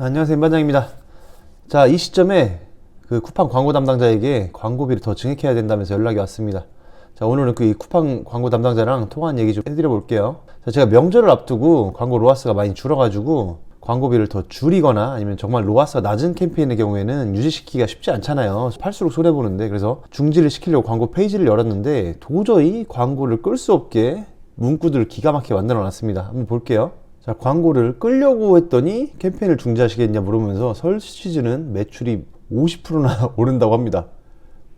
안녕하세요, 임반장입니다. 자, 이 시점에 그 쿠팡 광고 담당자에게 광고비를 더 증액해야 된다면서 연락이 왔습니다. 자, 오늘은 그 쿠팡 광고 담당자랑 통화한 얘기 좀 해드려 볼게요. 자, 제가 명절을 앞두고 광고 로아스가 많이 줄어가지고 광고비를 더 줄이거나 아니면 정말 로아스가 낮은 캠페인의 경우에는 유지시키기가 쉽지 않잖아요. 팔수록 손해보는데, 그래서 중지를 시키려고 광고 페이지를 열었는데 도저히 광고를 끌 수 없게 문구들을 기가 막히게 만들어 놨습니다. 한번 볼게요. 자, 광고를 끌려고 했더니 캠페인을 중지하시겠냐 물으면서 설 시즌은 매출이 50%나 오른다고 합니다.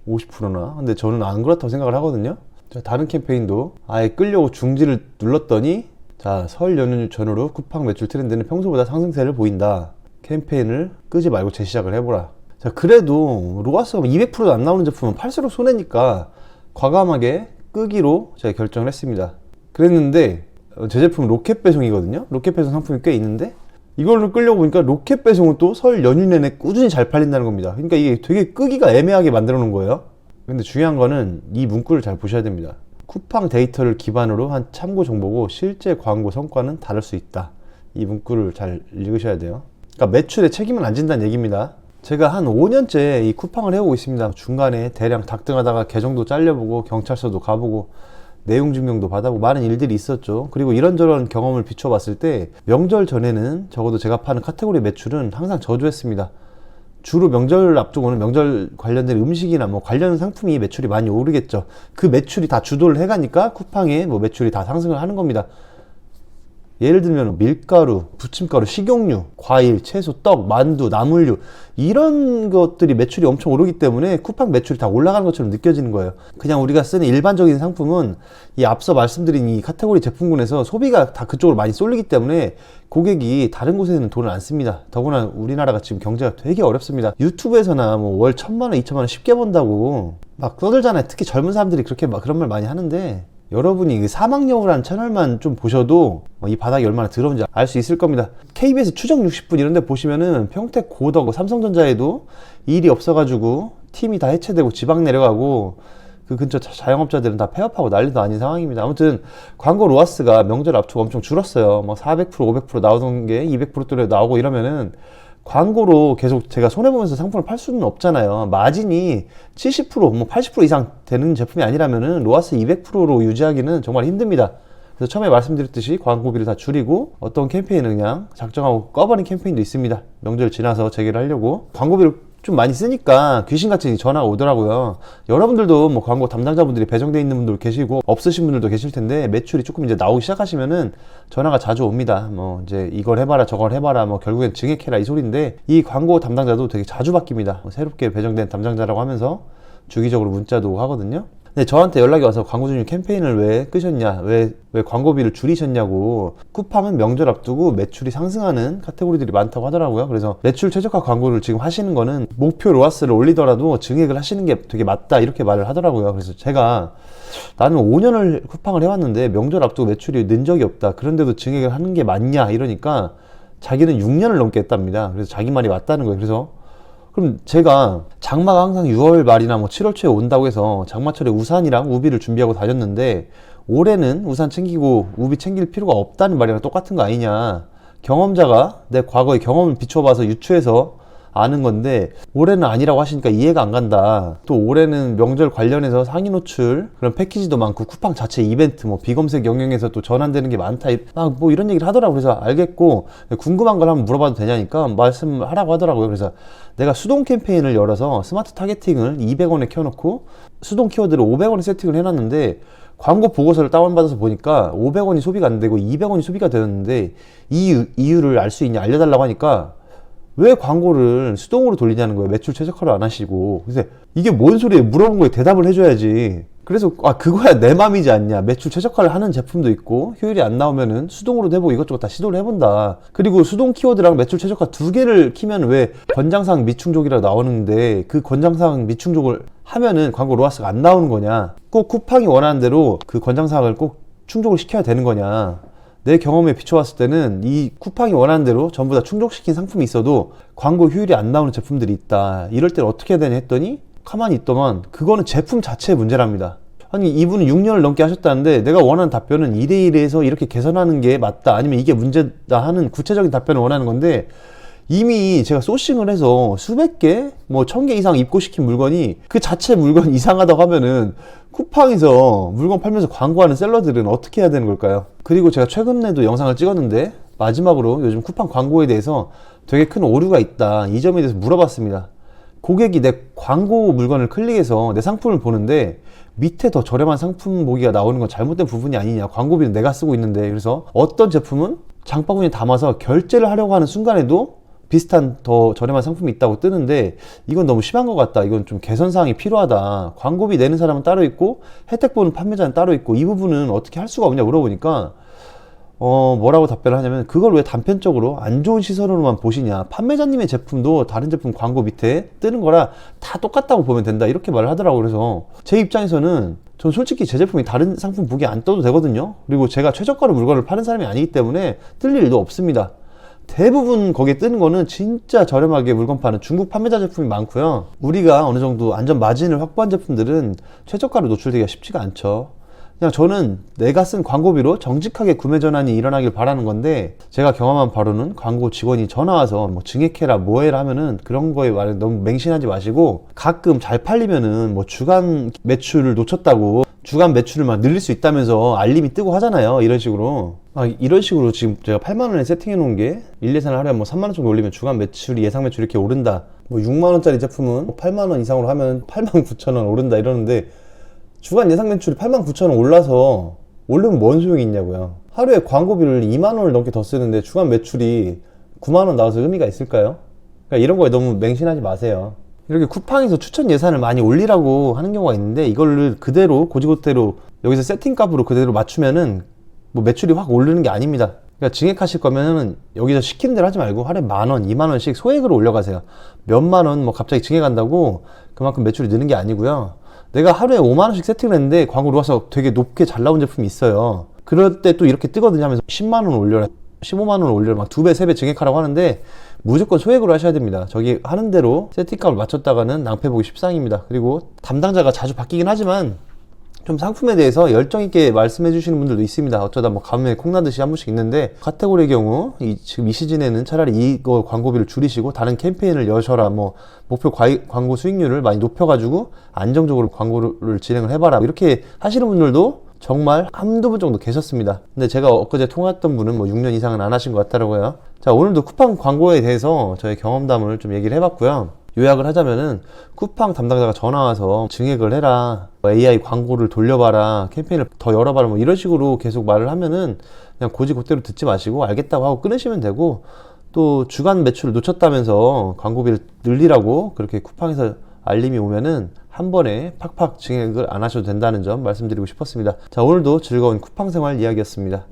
50%나. 근데 저는 안 그렇다고 생각을 하거든요. 자, 다른 캠페인도 아예 끌려고 중지를 눌렀더니, 자, 설 연휴 전후로 쿠팡 매출 트렌드는 평소보다 상승세를 보인다. 캠페인을 끄지 말고 재시작을 해보라. 자, 그래도 로아스가 200%도 안 나오는 제품은 팔수록 손해니까 과감하게 끄기로 제가 결정을 했습니다. 그랬는데 제 제품은 로켓 배송이거든요. 로켓 배송 상품이 꽤 있는데 이걸로 끌려고 보니까 로켓 배송은 또 설 연휴 내내 꾸준히 잘 팔린다는 겁니다. 그러니까 이게 되게 끄기가 애매하게 만들어 놓은 거예요. 근데 중요한 거는 이 문구를 잘 보셔야 됩니다. 쿠팡 데이터를 기반으로 한 참고 정보고 실제 광고 성과는 다를 수 있다. 이 문구를 잘 읽으셔야 돼요. 그러니까 매출에 책임을 안 진다는 얘기입니다. 제가 한 5년째 이 쿠팡을 해오고 있습니다. 중간에 대량 닥등하다가 계정도 잘려보고 경찰서도 가보고 내용 증명도 받아보고 많은 일들이 있었죠. 그리고 이런저런 경험을 비춰봤을 때 명절 전에는 적어도 제가 파는 카테고리 매출은 항상 저조했습니다. 주로 명절 앞두고는 명절 관련된 음식이나 뭐 관련 상품이 매출이 많이 오르겠죠. 그 매출이 다 주도를 해가니까 쿠팡의 뭐 매출이 다 상승을 하는 겁니다. 예를 들면 밀가루, 부침가루, 식용유, 과일, 채소, 떡, 만두, 나물류 이런 것들이 매출이 엄청 오르기 때문에 쿠팡 매출이 다 올라가는 것처럼 느껴지는 거예요. 그냥 우리가 쓰는 일반적인 상품은 이 앞서 말씀드린 이 카테고리 제품군에서 소비가 다 그쪽으로 많이 쏠리기 때문에 고객이 다른 곳에는 돈을 안 씁니다. 더구나 우리나라가 지금 경제가 되게 어렵습니다. 유튜브에서나 뭐 월 1,000만 원, 2,000만 원 쉽게 번다고 막 떠들잖아요. 특히 젊은 사람들이 그렇게 막 그런 말 많이 하는데, 여러분이 사막여우라는 채널만 좀 보셔도 이 바닥이 얼마나 더러운지 알 수 있을 겁니다. KBS 추적 60분 이런 데 보시면은 평택 고덕, 삼성전자에도 일이 없어가지고 팀이 다 해체되고 지방 내려가고 그 근처 자영업자들은 다 폐업하고 난리도 아닌 상황입니다. 아무튼 광고 로아스가 명절 앞두고 엄청 줄었어요. 뭐 400%, 500% 나오던 게 200%로 나오고 이러면은 광고로 계속 제가 손해보면서 상품을 팔 수는 없잖아요. 마진이 70%, 뭐 80% 이상 되는 제품이 아니라면은 로아스 200%로 유지하기는 정말 힘듭니다. 그래서 처음에 말씀드렸듯이 광고비를 다 줄이고 어떤 캠페인은 그냥 작정하고 꺼버린 캠페인도 있습니다. 명절 지나서 재개를 하려고. 광고비를 좀 많이 쓰니까 귀신같이 전화가 오더라고요. 여러분들도 뭐 광고 담당자분들이 배정돼 있는 분들 계시고 없으신 분들도 계실 텐데 매출이 조금 이제 나오기 시작하시면은 전화가 자주 옵니다. 뭐 이제 이걸 해봐라 저걸 해봐라 뭐 결국엔 증액해라 이 소리인데, 이 광고 담당자도 되게 자주 바뀝니다. 새롭게 배정된 담당자라고 하면서 주기적으로 문자도 하거든요. 근데 저한테 연락이 와서 광고주님 캠페인을 왜 끄셨냐, 왜 광고비를 줄이셨냐고. 쿠팡은 명절 앞두고 매출이 상승하는 카테고리들이 많다고 하더라고요. 그래서 매출 최저가 광고를 지금 하시는 거는 목표 로아스를 올리더라도 증액을 하시는 게 되게 맞다 이렇게 말을 하더라고요. 그래서 제가 나는 5년을 쿠팡을 해왔는데 명절 앞두고 매출이 는 적이 없다, 그런데도 증액을 하는 게 맞냐 이러니까 자기는 6년을 넘게 했답니다. 그래서 자기 말이 맞다는 거예요. 그래서 그럼 제가 장마가 항상 6월 말이나 뭐 7월 초에 온다고 해서 장마철에 우산이랑 우비를 준비하고 다녔는데 올해는 우산 챙기고 우비 챙길 필요가 없다는 말이랑 똑같은 거 아니냐. 경험자가 내 과거의 경험을 비춰봐서 유추해서 아는 건데 올해는 아니라고 하시니까 이해가 안 간다. 또 올해는 명절 관련해서 상위 노출 그런 패키지도 많고 쿠팡 자체 이벤트 뭐 비검색 영역에서 또 전환되는 게 많다, 뭐 이런 얘기를 하더라고요. 그래서 알겠고 궁금한 걸 한번 물어봐도 되냐니까 말씀하라고 하더라고요. 그래서 내가 수동 캠페인을 열어서 스마트 타겟팅을 200원에 켜놓고 수동 키워드를 500원에 세팅을 해놨는데 광고 보고서를 다운받아서 보니까 500원이 소비가 안 되고 200원이 소비가 되었는데 이 이유를 알 수 있냐 알려달라고 하니까 왜 광고를 수동으로 돌리냐는 거예요. 매출 최저가로 안 하시고. 그래서 이게 뭔 소리예요? 물어본 거에 대답을 해줘야지. 그래서 그거야 내 맘이지 않냐. 매출 최저가를 하는 제품도 있고 효율이 안 나오면은 수동으로도 해보고 이것저것 다 시도를 해본다. 그리고 수동 키워드랑 매출 최저가 두 개를 키면 왜 권장사항 미충족이라고 나오는데 그 권장사항 미충족을 하면은 광고 로아스가 안 나오는 거냐. 꼭 쿠팡이 원하는 대로 그 권장사항을 꼭 충족을 시켜야 되는 거냐. 내 경험에 비춰봤을 때는 이 쿠팡이 원하는 대로 전부 다 충족시킨 상품이 있어도 광고 효율이 안 나오는 제품들이 있다. 이럴 때는 어떻게 해야 되냐 했더니 가만히 있더만 그거는 제품 자체의 문제랍니다. 아니 이분은 6년을 넘게 하셨다는데 내가 원하는 답변은 2대1에서 이렇게 개선하는 게 맞다, 아니면 이게 문제다 하는 구체적인 답변을 원하는 건데 이미 제가 소싱을 해서 수백 개, 뭐 1000개 이상 입고시킨 물건이 그 자체 물건 이상하다고 하면은 쿠팡에서 물건 팔면서 광고하는 셀러들은 어떻게 해야 되는 걸까요? 그리고 제가 최근에도 영상을 찍었는데 마지막으로 요즘 쿠팡 광고에 대해서 되게 큰 오류가 있다, 이 점에 대해서 물어봤습니다. 고객이 내 광고 물건을 클릭해서 내 상품을 보는데 밑에 더 저렴한 상품 보기가 나오는 건 잘못된 부분이 아니냐, 광고비는 내가 쓰고 있는데. 그래서 어떤 제품은 장바구니에 담아서 결제를 하려고 하는 순간에도 비슷한 더 저렴한 상품이 있다고 뜨는데 이건 너무 심한 것 같다, 이건 좀 개선사항이 필요하다, 광고비 내는 사람은 따로 있고 혜택 보는 판매자는 따로 있고 이 부분은 어떻게 할 수가 없냐 물어보니까 뭐라고 답변을 하냐면, 그걸 왜 단편적으로 안 좋은 시선으로만 보시냐, 판매자님의 제품도 다른 제품 광고 밑에 뜨는 거라 다 똑같다고 보면 된다, 이렇게 말을 하더라고요. 그래서 제 입장에서는 전 솔직히 제 제품이 다른 상품 보기 안 떠도 되거든요. 그리고 제가 최저가로 물건을 파는 사람이 아니기 때문에 뜰 일도 없습니다. 대부분 거기에 뜨는 거는 진짜 저렴하게 물건 파는 중국 판매자 제품이 많고요. 우리가 어느 정도 안전 마진을 확보한 제품들은 최저가로 노출되기가 쉽지가 않죠. 그냥 저는 내가 쓴 광고비로 정직하게 구매 전환이 일어나길 바라는 건데, 제가 경험한 바로는 광고 직원이 전화 와서 뭐 증액해라 뭐해라 하면은 그런 거에 말에 너무 맹신하지 마시고, 가끔 잘 팔리면은 뭐 주간 매출을 놓쳤다고 주간 매출을 막 늘릴 수 있다면서 알림이 뜨고 하잖아요. 이런 식으로 이런 식으로 지금 제가 8만원에 세팅해 놓은 게 일례산을 하루에 뭐 3만원 정도 올리면 주간 매출이 예상 매출이 이렇게 오른다, 뭐 6만원짜리 제품은 8만원 이상으로 하면 89,000원 오른다 이러는데, 주간 예상 매출이 89,000원 올라서 오르면 뭔 소용이 있냐고요. 하루에 광고비를 2만원을 넘게 더 쓰는데 주간 매출이 9만원 나와서 의미가 있을까요? 그러니까 이런 거에 너무 맹신하지 마세요. 이렇게 쿠팡에서 추천 예산을 많이 올리라고 하는 경우가 있는데, 이거를 그대로 고지고대로 여기서 세팅값으로 그대로 맞추면은 뭐 매출이 확 오르는 게 아닙니다. 그러니까 증액하실 거면은 여기서 시키는 대로 하지 말고 하루에 10,000원, 20,000원씩 소액으로 올려가세요. 몇만원 뭐 갑자기 증액한다고 그만큼 매출이 느는 게 아니고요. 내가 하루에 5만원씩 세팅을 했는데 광고로 와서 되게 높게 잘 나온 제품이 있어요. 그럴 때 또 이렇게 뜨거든요 하면서 10만원 올려라, 15만원 올려라, 막 2배, 3배 증액하라고 하는데 무조건 소액으로 하셔야 됩니다. 저기 하는 대로 세팅값을 맞췄다가는 낭패보기 십상입니다. 그리고 담당자가 자주 바뀌긴 하지만 좀 상품에 대해서 열정 있게 말씀해 주시는 분들도 있습니다. 어쩌다 뭐 가뭄에 콩나듯이 한 분씩 있는데, 카테고리의 경우 지금 이 시즌에는 차라리 이거 광고비를 줄이시고 다른 캠페인을 여셔라, 뭐 목표 광고 수익률을 많이 높여가지고 안정적으로 광고를 진행을 해봐라, 이렇게 하시는 분들도 정말 한두 분 정도 계셨습니다. 근데 제가 엊그제 통화했던 분은 뭐 6년 이상은 안 하신 것 같더라고요. 자, 오늘도 쿠팡 광고에 대해서 저의 경험담을 좀 얘기를 해봤고요. 요약을 하자면은 쿠팡 담당자가 전화 와서 증액을 해라, AI 광고를 돌려봐라, 캠페인을 더 열어봐라, 뭐 이런 식으로 계속 말을 하면은 그냥 고지고대로 듣지 마시고 알겠다고 하고 끊으시면 되고, 또 주간 매출을 놓쳤다면서 광고비를 늘리라고 그렇게 쿠팡에서 알림이 오면은 한 번에 팍팍 증액을 안 하셔도 된다는 점 말씀드리고 싶었습니다. 자, 오늘도 즐거운 쿠팡 생활 이야기였습니다.